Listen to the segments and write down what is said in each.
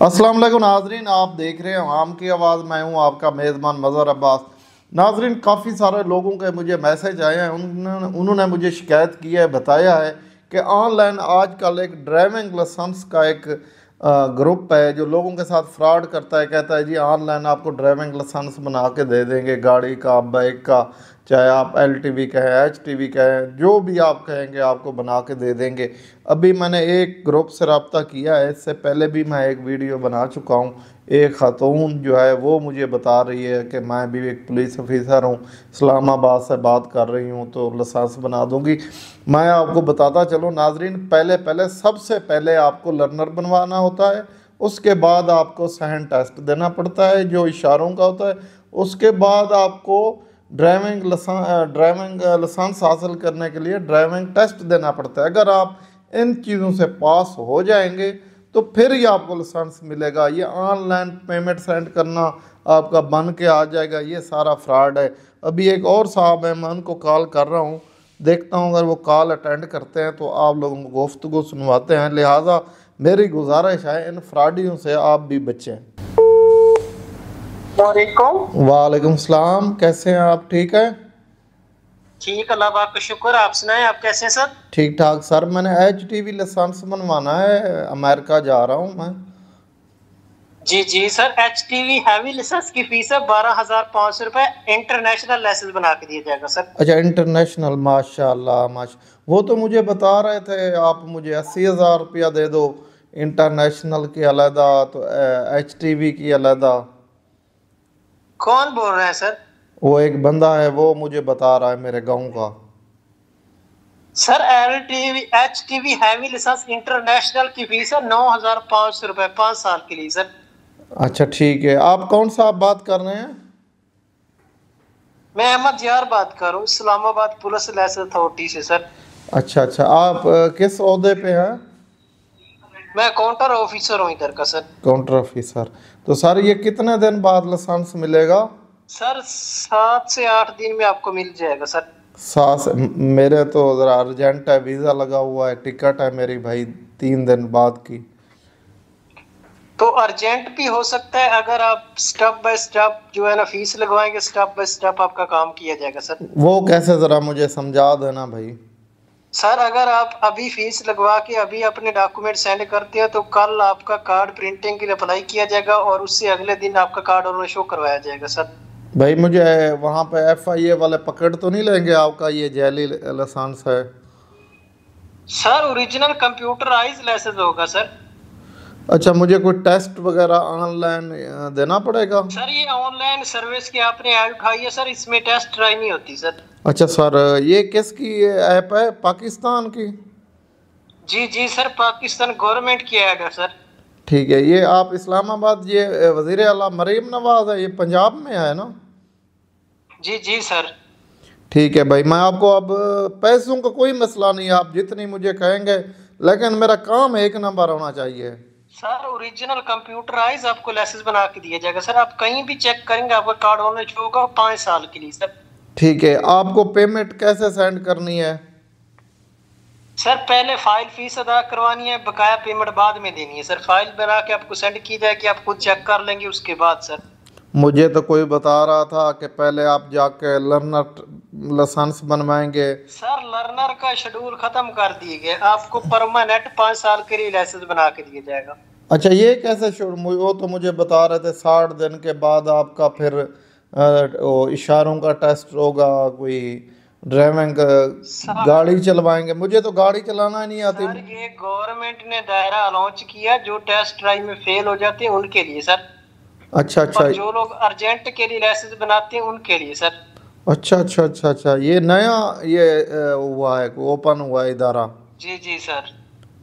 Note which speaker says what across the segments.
Speaker 1: अस्सलाम वालेकुम नाजरीन, आप देख रहे हैं आम की आवाज़। मैं हूं आपका मेज़बान मज़हर अब्बास। नाजरीन, काफ़ी सारे लोगों के मुझे मैसेज आए हैं, उन्होंने मुझे शिकायत की है, बताया है कि ऑनलाइन आजकल एक ड्राइविंग लाइसेंस का एक ग्रुप है जो लोगों के साथ फ्रॉड करता है। कहता है जी ऑनलाइन आपको ड्राइविंग लाइसेंस बना के दे देंगे, गाड़ी का, बाइक का, चाहे आप LTV कहें, HTV कहें, जो भी आप कहेंगे आपको बना के दे देंगे। अभी मैंने एक ग्रुप से रब्ता किया है, इससे पहले भी मैं एक वीडियो बना चुका हूँ। एक खातून जो है वो मुझे बता रही है कि मैं भी एक पुलिस ऑफिसर हूँ, इस्लामाबाद से बात कर रही हूँ, तो लाइसेंस बना दूंगी। मैं आपको बताता चलूँ नाजरीन, पहले पहले सबसे पहले आपको लर्नर बनवाना होता है, उसके बाद आपको सहन टेस्ट देना पड़ता है जो इशारों का होता है, उसके बाद आपको ड्राइविंग लाइसेंस हासिल करने के लिए ड्राइविंग टेस्ट देना पड़ता है। अगर आप इन चीज़ों से पास हो जाएंगे तो फिर ही आपको लाइसेंस मिलेगा। ये ऑनलाइन पेमेंट सेंड करना आपका बन के आ जाएगा, ये सारा फ्रॉड है। अभी एक और साहब है, मैं उनको कॉल कर रहा हूँ, देखता हूँ अगर वो कॉल अटेंड करते हैं तो आप लोगों को गुफ्तगू सुनवाते हैं। लिहाजा मेरी गुजारिश है इन फ्रॉडियों से आप भी बचें। वालेकुम सलाम, कैसे हैं आप? ठीक है?
Speaker 2: ठीक, अल्लाह पाक का शुक्र। आप सुनाएं, आप कैसे हैं सर?
Speaker 1: ठीक ठाक सर। मैंने HTV लाइसेंस बनवाना है, अमेरिका जा रहा हूँ मैं।
Speaker 2: जी जी सर, HTV हैवी लाइसेंस की फीस है 12,500 रुपए। इंटरनेशनल लाइसेंस बना के दिया जाएगा सर।
Speaker 1: अच्छा, इंटरनेशनल, माशाल्लाह वो तो मुझे बता रहे थे आप मुझे 80,000 रुपया दे दो, इंटरनेशनल की अलहदा तो HTV की अलहदा।
Speaker 2: कौन बोल रहे हैं सर?
Speaker 1: वो एक बंदा है, वो मुझे बता रहा है, मेरे गांव का।
Speaker 2: Sir HTV heavy licence international की फीस है 9,500 रुपए 5 साल के लिए सर।
Speaker 1: अच्छा ठीक है, आप कौन सा आप बात कर रहे हैं?
Speaker 2: मैं अहमद यार बात कर रहा हूँ, इस्लामाबाद पुलिस लाइसेंस अथॉरिटी से सर।
Speaker 1: अच्छा अच्छा, आप किस ओहदे पे हैं?
Speaker 2: मैं काउंटर ऑफिसर हूँ इधर का सर।
Speaker 1: Counter officer. तो सर ये कितने दिन बाद लाइसेंस मिलेगा?
Speaker 2: सर 7 से 8 दिन में आपको मिल जाएगा सर।
Speaker 1: मेरे तो ज़रा अर्जेंट है, वीज़ा लगा हुआ है, टिकट है मेरी भाई 3 दिन बाद की।
Speaker 2: तो अर्जेंट भी हो सकता है, अगर आप स्टेप बाय स्टेप जो है ना फीस लगवाएंगे, स्टेप बाय स्टेप आपका काम किया जाएगा सर।
Speaker 1: वो कैसे, ज़रा मुझे समझा देना भाई।
Speaker 2: सर अगर आप अभी फीस लगवा के अभी अपने डॉक्यूमेंट सेंड करते हैं तो कल आपका कार्ड प्रिंटिंग के लिए अप्लाई किया जाएगा और उससे अगले दिन आपका कार्ड और शो करवाया जाएगा सर।
Speaker 1: भाई मुझे वहाँ पे FIA वाले पकड़ तो नहीं लेंगे? आपका ये जैली लाइसेंस है।
Speaker 2: सर ओरिजिनल कंप्यूटराइज लाइसेंस होगा सर।
Speaker 1: अच्छा, मुझे कोई टेस्ट वगैरह ऑनलाइन देना पड़ेगा?
Speaker 2: सर ये ऑनलाइन सर्विस की आपने ऐड उठाई है सर, इसमें टेस्ट ट्राई नहीं होती सर।
Speaker 1: अच्छा सर, ये किसकी ऐप है? पाकिस्तान की?
Speaker 2: जी जी सर, पाकिस्तान गवर्नमेंट की ऐड है सर।
Speaker 1: ठीक है, ये आप इस्लामाबाद, ये वज़ीर आला मरीम नवाज है, ये पंजाब में है ना?
Speaker 2: जी जी सर।
Speaker 1: ठीक है भाई, मैं आपको अब पैसों का कोई मसला नहीं, आप जितनी मुझे कहेंगे, लेकिन मेरा काम एक नंबर होना चाहिए।
Speaker 2: सर ओरिजिनल कंप्यूटराइज आपको लाइसेंस बना के दिया जाएगा सर। आप कहीं भी चेक करेंगे आपका कार्ड ऑनलाइन शो होगा 5 साल के लिए सर।
Speaker 1: ठीक है, आपको पेमेंट कैसे सेंड करनी है?
Speaker 2: सर पहले फाइल फीस अदा करवानी है, बकाया पेमेंट बाद में देनी है सर। फाइल बना के आपको सेंड की जाएगी, आप खुद चेक कर लेंगे उसके बाद सर।
Speaker 1: मुझे तो कोई बता रहा था कि पहले आप जाके लर्नर लाइसेंस बनवाएंगे।
Speaker 2: सर लर्नर का शेड्यूल खत्म कर दिए गए, आपको परमानेंट 5 साल के लिए लाइसेंस बना के दिया जाएगा।
Speaker 1: अच्छा, ये कैसे शुरू? वो तो मुझे बता रहे थे 60 दिन के बाद आपका फिर वो इशारों का टेस्ट होगा, कोई ड्राइविंग गाड़ी चलवाएंगे। मुझे तो गाड़ी चलाना ही नहीं आती।
Speaker 2: सर ये गवर्नमेंट ने दायरा लॉन्च किया, जो टेस्ट ड्राइव में फेल हो जाते हैं उनके लिए सर।
Speaker 1: अच्छा अच्छा,
Speaker 2: और जो लोग अर्जेंट के लिए लाइसेंस बनाते हैं उनके लिए सर।
Speaker 1: अच्छा अच्छा अच्छा अच्छा, ये नया ये हुआ है, ओपन हुआ है इदारा?
Speaker 2: जी जी सर।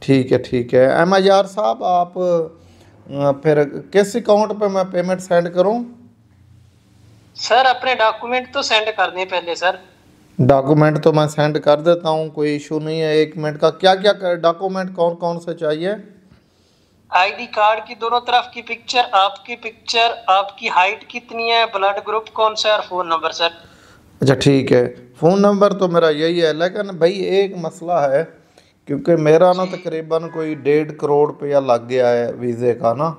Speaker 1: ठीक है। MIR साहब, आप फिर किस अकाउंट पे मैं पेमेंट सेंड करूं?
Speaker 2: सर अपने डॉक्यूमेंट तो सेंड कर दें पहले सर।
Speaker 1: डॉक्यूमेंट तो मैं सेंड कर देता हूं, कोई इशू नहीं है। 1 मिनट का, क्या क्या डॉक्यूमेंट कौन कौन से चाहिए?
Speaker 2: आईडी कार्ड की दोनों तरफ की पिक्चर, आपकी हाइट कितनी है, ब्लड ग्रुप कौन सा है और फोन नंबर सर।
Speaker 1: अच्छा ठीक है, फ़ोन नंबर तो मेरा यही है, लेकिन भाई एक मसला है, क्योंकि मेरा ना तकरीबन कोई 1.5 करोड़ रुपया लग गया है वीज़े का ना।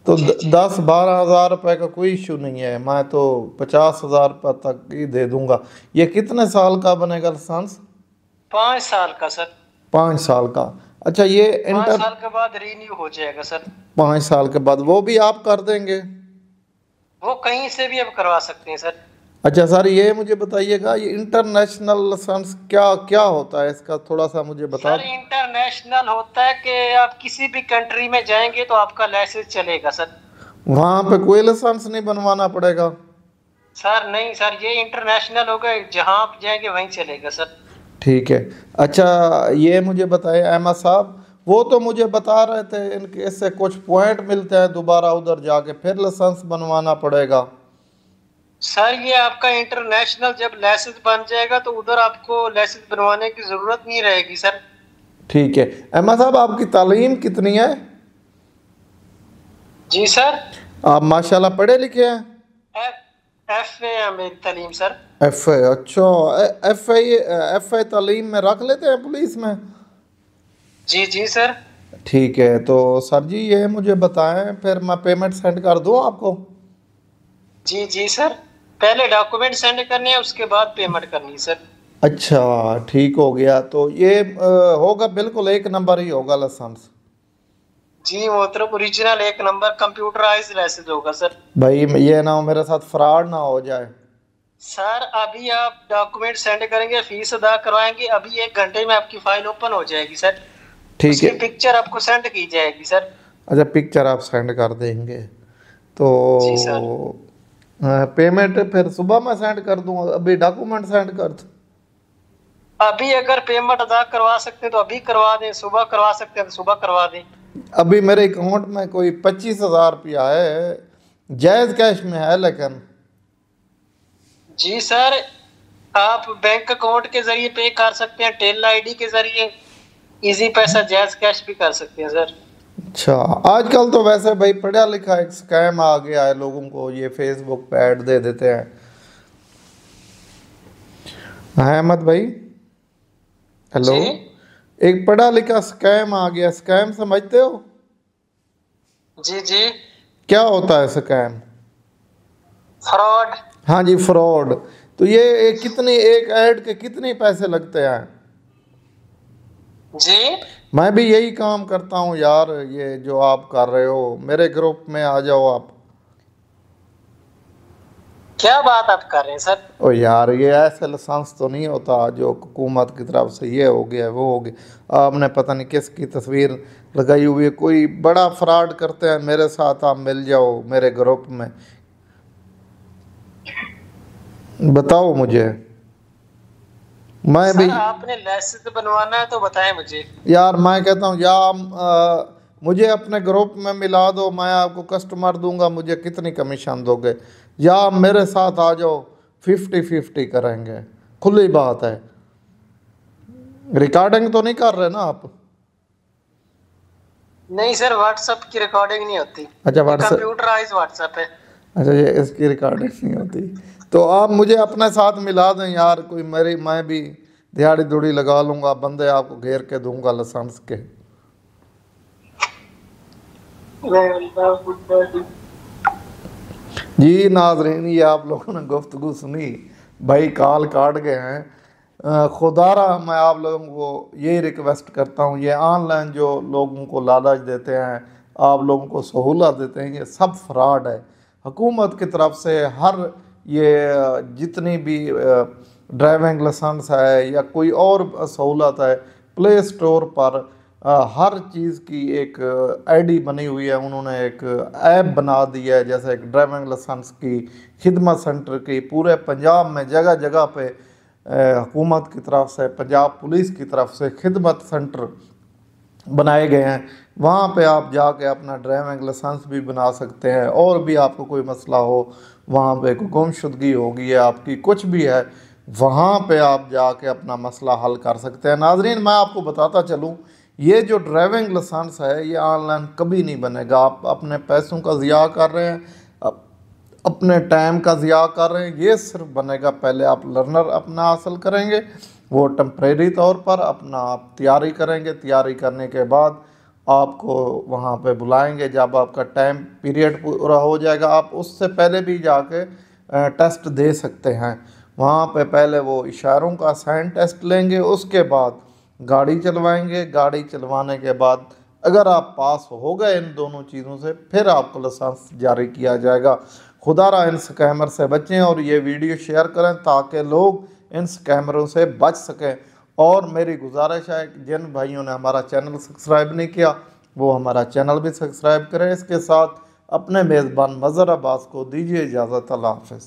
Speaker 1: तो
Speaker 2: जी जी।
Speaker 1: 10-12 हज़ार रुपये का कोई इशू नहीं है, मैं तो 50 हज़ार रुपये तक ही दे दूंगा। ये कितने साल का बनेगा लाइसेंस?
Speaker 2: 5 साल का सर।
Speaker 1: 5 साल का। अच्छा, ये
Speaker 2: पाँच
Speaker 1: इंटर
Speaker 2: साल के बाद रिन्यू हो जाएगा सर।
Speaker 1: 5 साल के बाद वो भी आप कर देंगे?
Speaker 2: वो कहीं से भी अब करवा सकते हैं सर।
Speaker 1: अच्छा सर, ये मुझे बताइएगा, ये इंटरनेशनल लाइसेंस क्या क्या होता है, इसका थोड़ा सा मुझे बता।
Speaker 2: सर इंटरनेशनल होता है कि आप किसी भी कंट्री में जाएंगे तो आपका लाइसेंस चलेगा सर।
Speaker 1: वहाँ पे कोई लाइसेंस नहीं बनवाना पड़ेगा?
Speaker 2: सर नहीं सर, ये इंटरनेशनल होगा, जहाँ आप जाएंगे वहीं चलेगा सर।
Speaker 1: ठीक है। अच्छा, ये मुझे बताइए अहमद साहब, वो तो मुझे बता रहे थे इनके इससे कुछ पॉइंट मिलते हैं, दोबारा उधर जाके फिर लाइसेंस बनवाना पड़ेगा।
Speaker 2: सर ये आपका इंटरनेशनल जब लाइसेंस बन जाएगा तो उधर आपको लाइसेंस बनवाने की जरूरत नहीं रहेगी सर।
Speaker 1: ठीक है। अहमद साहब, आपकी तालीम कितनी है?
Speaker 2: जी सर।
Speaker 1: आप माशाल्लाह पढ़े लिखे हैं।
Speaker 2: एफ ए है मेरी तालीम सर।
Speaker 1: एफ ए, अच्छा। एफ ए तालीम में रख लेते हैं पुलिस में?
Speaker 2: जी जी सर।
Speaker 1: ठीक है, तो सर जी ये मुझे बताएं, फिर मैं पेमेंट सेंड कर दूं आपको?
Speaker 2: जी जी सर, पहले डॉक्यूमेंट सेंड करने हैं उसके बाद पेमेंट करनी है सर।
Speaker 1: अच्छा, ठीक हो गया। तो ये होगा बिल्कुल एक नंबर ही होगा लाइसेंस?
Speaker 2: जी मोहतरम, ओरिजिनल एक नंबर कंप्यूटराइज्ड लाइसेंस होगा सर।
Speaker 1: भाई ये ना हो मेरे साथ फ्रॉड ना हो जाए।
Speaker 2: सर अभी आप डॉक्यूमेंट सेंड करेंगे, फीस अदा करवाएंगे, अभी 1 घंटे में आपकी फाइल ओपन हो जाएगी सर।
Speaker 1: ठीक
Speaker 2: उसकी
Speaker 1: है।
Speaker 2: पिक्चर आपको सेंड की जाएगी सर।
Speaker 1: अच्छा, पिक्चर आप सेंड कर देंगे तो
Speaker 2: जी सर।
Speaker 1: पेमेंट फिर सुबह मैं सेंड कर दूँ, अभी डॉक्यूमेंट सेंड कर दूँ?
Speaker 2: अभी अगर पेमेंट अदा करवा सकते हैं तो अभी करवा दें, सुबह करवा सकते हैं तो सुबह करवा दें।
Speaker 1: अभी मेरे अकाउंट में कोई 25 हज़ार रुपया है, जायज़ कैश में है लेकिन।
Speaker 2: जी सर, आप बैंक अकाउंट के जरिए पे कर सकते हैं, टेल आईडी के जरिए, इजी पैसा जैज कैश भी कर सकते हैं सर।
Speaker 1: अच्छा, आजकल तो वैसे भाई पढ़ा लिखा एक स्कैम आ गया है, लोगों को ये फेसबुक पे ऐड दे देते हैं। हाँ अहमद भाई, हेलो।
Speaker 2: जी
Speaker 1: एक पढ़ा लिखा स्कैम आ गया, स्कैम समझते हो?
Speaker 2: जी जी।
Speaker 1: क्या होता है स्कैम?
Speaker 2: फ्रॉड।
Speaker 1: हाँ जी, फ्रॉड। तो ये कितनी, एक ऐड के कितने पैसे लगते हैं?
Speaker 2: जी
Speaker 1: मैं भी यही काम करता हूँ यार, ये जो आप कर रहे हो, मेरे ग्रुप में आ जाओ आप।
Speaker 2: क्या बात आप कर रहे हैं सर?
Speaker 1: ओ यार, ये ऐसे लाइसेंस तो नहीं होता जो हुकूमत की तरफ से ये हो गया वो हो गया। आपने पता नहीं किसकी तस्वीर लगाई हुई है, कोई बड़ा फ्रॉड करते हैं। मेरे साथ आप मिल जाओ मेरे ग्रुप में, बताओ मुझे। मैं भी
Speaker 2: सर आपने लाइसेंस बनवाना है तो बताएं मुझे।
Speaker 1: यार, मैं कहता हूँ या मुझे अपने ग्रुप में मिला दो, मैं आपको कस्टमर दूंगा, मुझे कितनी कमीशन दोगे? या आप मेरे साथ आ जाओ, 50-50 करेंगे, खुली बात है। रिकॉर्डिंग तो नहीं कर रहे ना आप?
Speaker 2: नहीं सर, व्हाट्सएप की रिकॉर्डिंग नहीं होती।
Speaker 1: अच्छा, व्हाट्सएप।
Speaker 2: कंप्यूटराइज्ड व्हाट्सएप है।
Speaker 1: अच्छा, ये इसकी रिकॉर्डिंग नहीं होती। तो आप मुझे अपने साथ मिला दें यार, कोई मेरी, मैं भी दिहाड़ी दूड़ी लगा लूंगा, बंदे आपको घेर के दूंगा लाइसेंस के। जी नाज़रीन, ये आप लोगों ने गुफ्तगू सुनी, भाई कॉल काट गए हैं। खुदारा मैं आप लोगों को यही रिक्वेस्ट करता हूँ, ये ऑनलाइन जो लोगों को लालच देते हैं, आप लोगों को सहूलत देते हैं, ये सब फ्रॉड है। हुकूमत की तरफ से हर ये जितनी भी ड्राइविंग लाइसेंस है या कोई और सहूलत है, प्ले स्टोर पर हर चीज़ की एक आईडी बनी हुई है, उन्होंने एक ऐप बना दी है, जैसे एक ड्राइविंग लाइसेंस की खिदमत सेंटर की। पूरे पंजाब में जगह जगह पे हुकूमत की तरफ से, पंजाब पुलिस की तरफ से खिदमत सेंटर बनाए गए हैं। वहाँ पे आप जाके अपना ड्राइविंग लाइसेंस भी बना सकते हैं, और भी आपको कोई मसला हो, वहाँ पे कोई गुमशुदगी होगी है आपकी, कुछ भी है, वहाँ पे आप जाके अपना मसला हल कर सकते हैं। नाजरीन, मैं आपको बताता चलूँ, ये जो ड्राइविंग लाइसेंस है ये ऑनलाइन कभी नहीं बनेगा। आप अपने पैसों का ज़िया कर रहे हैं, अपने टाइम का ज़िया कर रहे हैं। ये सिर्फ बनेगा पहले आप लर्नर अपना हासिल करेंगे, वो टेम्परेरी तौर पर अपना आप तैयारी करेंगे। तैयारी करने के बाद आपको वहाँ पे बुलाएंगे। जब आपका टाइम पीरियड पूरा हो जाएगा, आप उससे पहले भी जाके टेस्ट दे सकते हैं। वहाँ पे पहले वो इशारों का साइन टेस्ट लेंगे, उसके बाद गाड़ी चलवाएंगे। गाड़ी चलवाने के बाद अगर आप पास हो गए इन दोनों चीज़ों से, फिर आपको लाइसेंस जारी किया जाएगा। खुदारा इन स्कैमर से बचें और ये वीडियो शेयर करें ताकि लोग इन स्कैमरों से बच सकें। और मेरी गुजारिश है कि जिन भाइयों ने हमारा चैनल सब्सक्राइब नहीं किया वो हमारा चैनल भी सब्सक्राइब करें। इसके साथ अपने मेज़बान मज़हर अब्बास को दीजिए इजाज़त। अल्लाह हाफ़िज़।